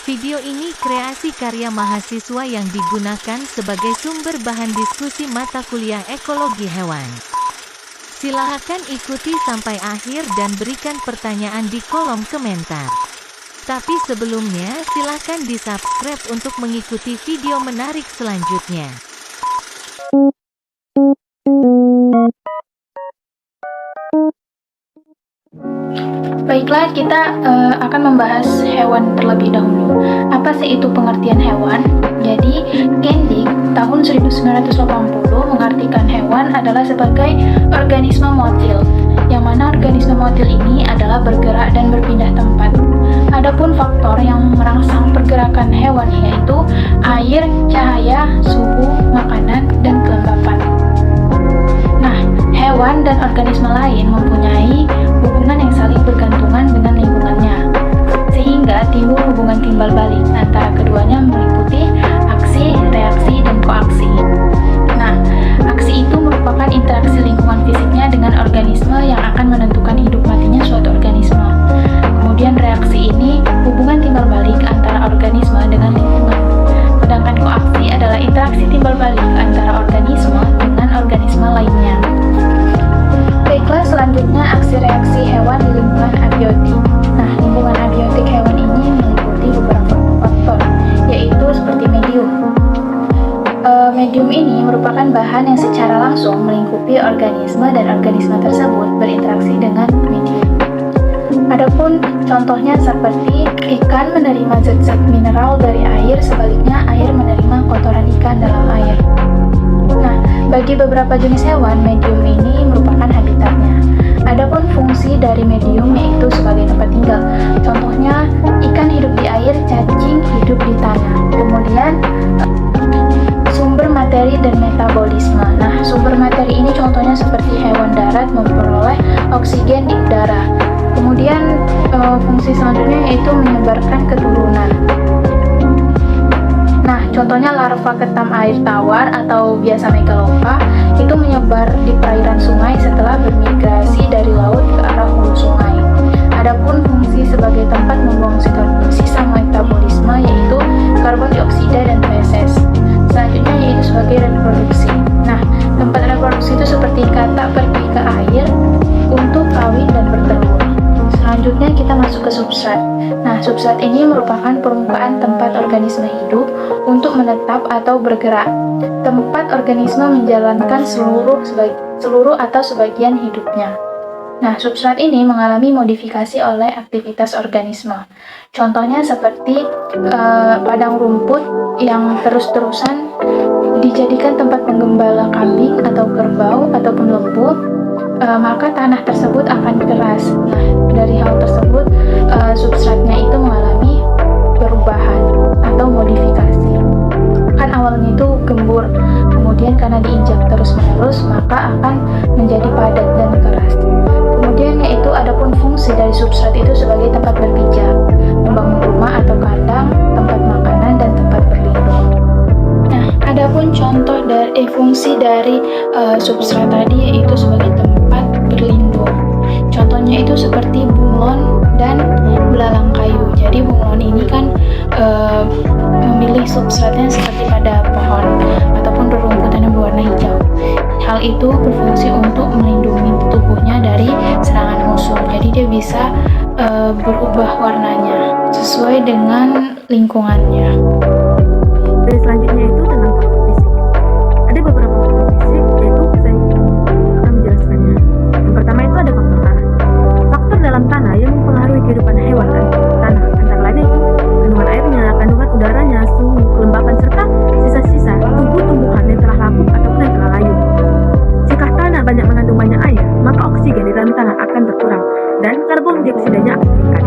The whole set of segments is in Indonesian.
Video ini kreasi karya mahasiswa yang digunakan sebagai sumber bahan diskusi mata kuliah ekologi hewan. Silahkan ikuti sampai akhir dan berikan pertanyaan di kolom komentar. Tapi sebelumnya, silahkan di-subscribe untuk mengikuti video menarik selanjutnya. Baiklah, kita akan membahas hewan terlebih dahulu. Apa sih itu pengertian hewan? Jadi, Kendick tahun 1980 mengartikan hewan adalah sebagai organisme motil, yang mana organisme motil ini adalah bergerak dan berpindah tempat. Adapun faktor yang merangsang pergerakan hewan yaitu air, cahaya, suhu, makanan, dan kelembapan. Nah, hewan dan organisme lain mempunyai hubungan yang saling bergantungan dengan lingkungannya, sehingga timbul hubungan timbal balik antara keduanya meliputi aksi, reaksi, dan koaksi. Nah, aksi itu merupakan interaksi lingkungan fisiknya dengan organisme yang akan menentukan hidup matinya suatu organisme. Kemudian reaksi ini hubungan timbal balik antara organisme dengan lingkungan. Sedangkan koaksi adalah interaksi timbal balik antara organisme dengan organisme lainnya. Baiklah, selanjutnya aksi reaksi hewan di lingkungan abiotik. Nah, lingkungan abiotik hewan ini meliputi beberapa faktor, yaitu seperti medium. Medium ini merupakan bahan yang secara langsung melingkupi organisme dan organisme tersebut berinteraksi dengan medium. Adapun contohnya seperti ikan menerima zat-zat mineral dari air, sebaliknya air menerima kotoran ikan dalam air. Nah, bagi beberapa jenis hewan, medium ini merupakan habitatnya. Adapun fungsi dari medium yaitu sebagai tempat tinggal. Contohnya, ikan hidup di air, cacing hidup di tanah. Kemudian, sumber materi dan metabolisme. Nah, sumber materi ini contohnya seperti hewan darat memperoleh oksigen di udara. Kemudian, fungsi selanjutnya yaitu menyebarkan keturunan. Nah, contohnya larva ketam air tawar atau biasa megalopa itu menyebar di perairan sungai setelah bermigrasi dari laut ke arah hulu sungai. Adapun fungsi sebagai tempat membuang sisa metabolisme yaitu karbon dioksida dan feses. Selanjutnya yaitu sebagai reproduksi. Nah, tempat reproduksi itu seperti katak pergi ke air untuk kawin dan bertelur. Selanjutnya kita masuk ke substrat. Nah, substrat ini merupakan permukaan tempat organisme hidup untuk menetap atau bergerak. Tempat organisme menjalankan seluruh atau sebagian hidupnya. Nah, substrat ini mengalami modifikasi oleh aktivitas organisme. Contohnya seperti padang rumput yang terus-terusan dijadikan tempat penggembala kambing atau kerbau ataupun lembu, maka tanah tersebut akan keras. Nah, dari hal tersebut, substratnya itu mengalami perubahan atau modifikasi. Kan awalnya itu gembur, kemudian karena diinjak terus-menerus, maka akan menjadi padat dan keras. Kemudian yaitu adapun fungsi dari substrat itu sebagai tempat berpijak, membangun rumah atau kandang, tempat makanan, dan tempat berlindung. Nah, adapun contoh dari fungsi dari substrat tadi yaitu sebagai tempat berlindung. Contohnya itu seperti bunglon dan belalang kayu. Jadi bunglon ini kan memilih substratnya seperti pada pohon ataupun rerumputan yang berwarna hijau. Hal itu berfungsi untuk melindungi tubuhnya dari serangan musuh. Jadi dia bisa berubah warnanya sesuai dengan lingkungannya. Dan selanjutnya itu tentang faktor fisik. Ada beberapa faktor fisik, yaitu saya akan menjelaskannya. Yang pertama itu ada faktor tanah. Faktor dalam tanah yang mempengaruhi kehidupan hewan dan tanah, antara lain itu kandungan airnya, kandungan udaranya, suhu, kelembapan, serta sisa-sisa tumbuh-tumbuhan yang telah lapuk ataupun yang telah layu. Jika tanah banyak mengandung banyak air, maka oksigen di dalam tanah akan berkurang dan karbon dioksidanya akan meningkat.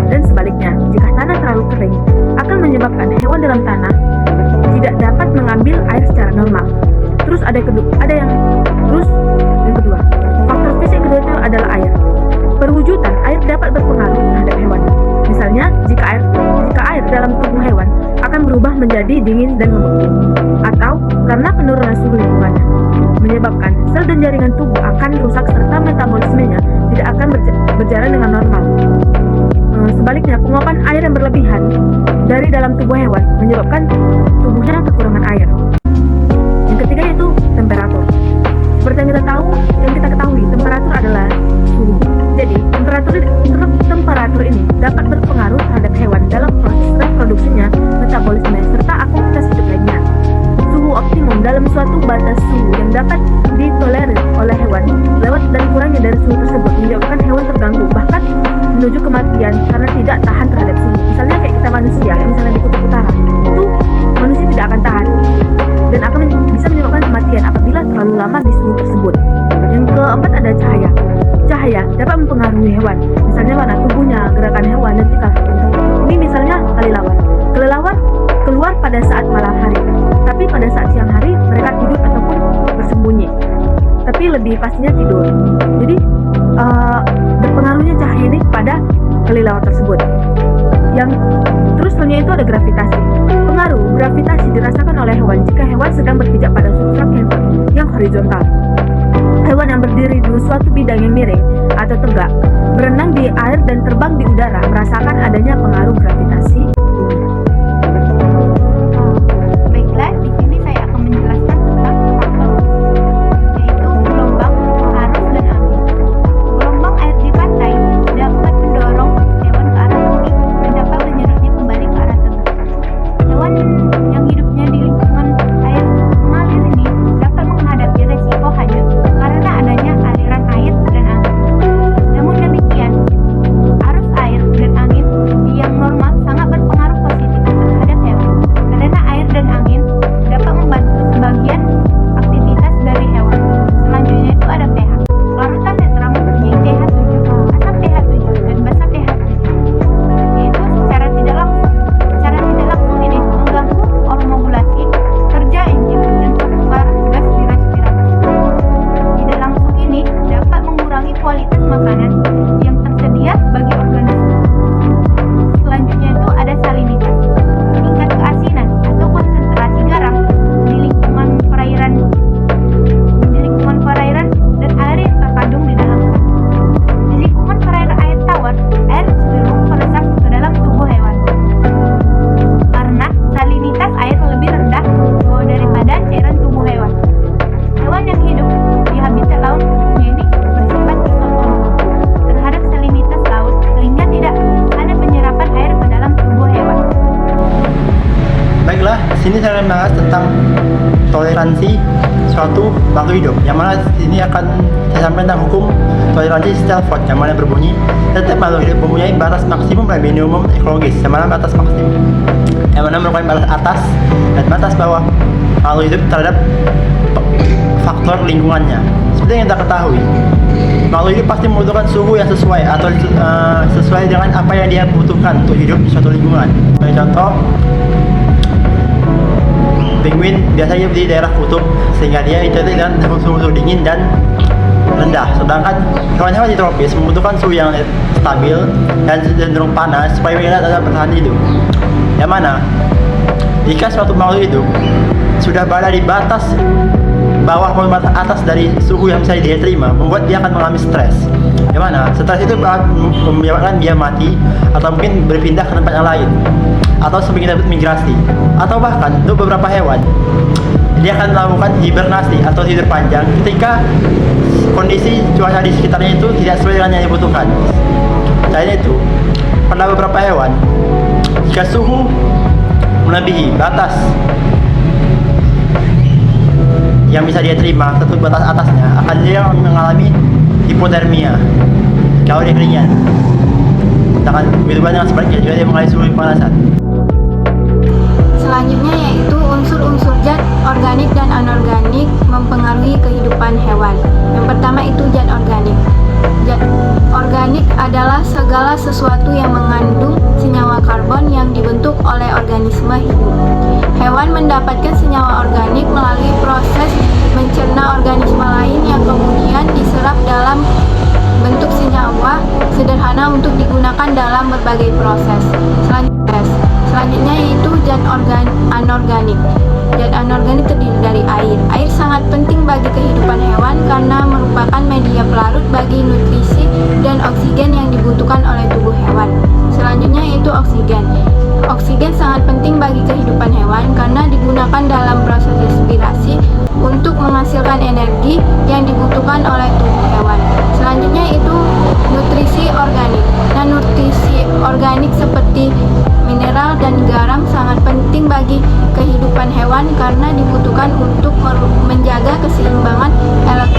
Dan sebaliknya, jika tanah terlalu kering, akan menyebabkan hewan dalam tanah tidak dapat mengambil air secara normal. Terus yang kedua, faktor fisik kedua itu adalah air. Perwujudan air dapat berpengaruh terhadap hewan. Misalnya, jika air dalam tubuh hewan akan berubah menjadi dingin dan membeku, atau karena penurunan suhu lingkungannya, menyebabkan sel dan jaringan tubuh akan rusak serta metabolismenya tidak akan berjalan dengan normal. Sebaliknya, penguapan air yang berlebihan dari dalam tubuh hewan menyebabkan tubuhnya kekurangan air. Yang ketiga yaitu temperatur. Seperti yang kita ketahui, temperatur adalah suhu. Jadi, temperatur ini dapat berpengaruh terhadap hewan dalam proses reproduksinya, metabolisme, serta aktivitas hidup lainnya. Suhu optimum dalam suatu batas suhu yang dapat ditolerir oleh hewan lewat dan kurangnya dari suhu tersebut menyebabkan hewan terganggu, bahkan menuju kematian karena tidak tahan terhadap suhu. Misalnya kayak kita manusia, misalnya di kutub utara, itu manusia tidak akan tahan dan akan bisa menyebabkan kematian apabila terlalu lama di suhu tersebut. Yang keempat ada cahaya. Cahaya dapat mempengaruhi hewan, misalnya warna tubuhnya, gerakan hewan, dan tingkah lakunya. Ini misalnya kelelawar. Kelelawar keluar pada saat malam hari, tapi pada saat siang hari mereka tidur ataupun bersembunyi. Tapi lebih pastinya tidur. Jadi berpengaruhnya cahaya ini pada kelelawar tersebut. Yang terus selanjutnya itu ada gravitasi. Pengaruh gravitasi dirasakan oleh hewan jika hewan sedang berpijak pada substrat yang horizontal. Hewan yang berdiri di suatu bidang yang miring atau tegak, berenang di air dan terbang di udara merasakan adanya pengaruh gravitasi. Baiklah, di sini saya akan menjelaskan tentang faktor fisik, yaitu gelombang, arus, dan angin. Gelombang air di pantai dapat mendorong hewan ke arah tepi dan dapat menyerutnya kembali ke arah tengah. Hewan yang hidupnya di lingkungan air mengalir ini dapat menghadapi resiko hanyut karena adanya aliran air dan angin. Namun demikian, arus air dan angin yang normal sangat berpengaruh positif terhadap hewan, karena air dan angin dapat membantu sebagian aktivitas dari hewan. Selanjutnya itu ada pH. Larutan netral mempunyai pH 7, asam pH 7, dan basa pH 7, yaitu secara tidak langsung ini mengganggu ormogulasi, kerja enzim, dan pertukaran gas di respirasi. Tidak langsung ini dapat mengurangi kualitas makanan yang tersedia bagi organisme. Selanjutnya itu ada salinitas. Tingkat keasinan atau konsentrasi garam di lingkungan perairan dan air yang terkandung di dalamnya. Di lingkungan perairan air tawar, air cenderung meresap ke dalam tubuh hewan karena salinitas air lebih rendah daripada cairan tubuh hewan. Hewan yang hidup di habitat laut umumnya ini bersifat isotonik terhadap salinitas laut sehingga tidak ada penyerapan air ke dalam tubuh hewan. Baiklah, sini saya akan bahas tentang toleransi suatu makhluk hidup, yang mana ini akan saya sampaikan tentang hukum toleransi Stalford, yang mana berbunyi setiap makhluk hidup mempunyai batas maksimum dan minimum ekologis, yang mana batas maksimum yang mana merupakan batas atas dan batas bawah makhluk hidup terhadap faktor lingkungannya. Seperti yang kita ketahui, makhluk hidup pasti membutuhkan suhu yang sesuai atau sesuai dengan apa yang dia butuhkan untuk hidup di suatu lingkungan. Sebagai contoh, penguin biasanya di daerah kutub sehingga dia itu dengan suhu dingin dan rendah, sedangkan hewan-hewan di tropis membutuhkan suhu yang stabil dan cenderung panas supaya mereka tetap bertahan hidup. Yang mana jika suatu makhluk hidup sudah berada di batas bawah maupun batas atas dari suhu yang bisa dia terima, membuat dia akan mengalami stres. Yang mana stres itu menyebabkan dia mati atau mungkin berpindah ke tempat yang lain, atau sebagai migrasi, atau bahkan untuk beberapa hewan dia akan melakukan hibernasi atau tidur panjang ketika kondisi cuaca di sekitarnya itu tidak sesuai dengan yang dibutuhkan. Selain itu, pada beberapa hewan, jika suhu melebihi batas yang bisa dia terima, tentu batas atasnya, akan dia mengalami hipotermia kalau dia kedinginan. Sedangkan begitu dengan sebaliknya, jika dia mengalami suhu kepanasan. Selanjutnya yaitu unsur-unsur zat organik dan anorganik mempengaruhi kehidupan hewan. Yang pertama itu zat organik. Zat organik adalah segala sesuatu yang mengandung senyawa karbon yang dibentuk oleh organisme hidup. Hewan mendapatkan senyawa organik melalui proses mencerna organisme lain yang kemudian diserap dalam bentuk senyawa sederhana untuk digunakan dalam berbagai proses. Selanjutnya yaitu zat anorganik. Zat anorganik terdiri dari air. Air sangat penting bagi kehidupan hewan karena merupakan media pelarut bagi nutrisi dan oksigen yang dibutuhkan oleh tubuh hewan. Selanjutnya yaitu oksigen. Oksigen sangat penting yang dibutuhkan oleh tubuh hewan. Selanjutnya itu nutrisi organik. Nah, nutrisi organik seperti mineral dan garam sangat penting bagi kehidupan hewan karena dibutuhkan untuk menjaga keseimbangan elektrolit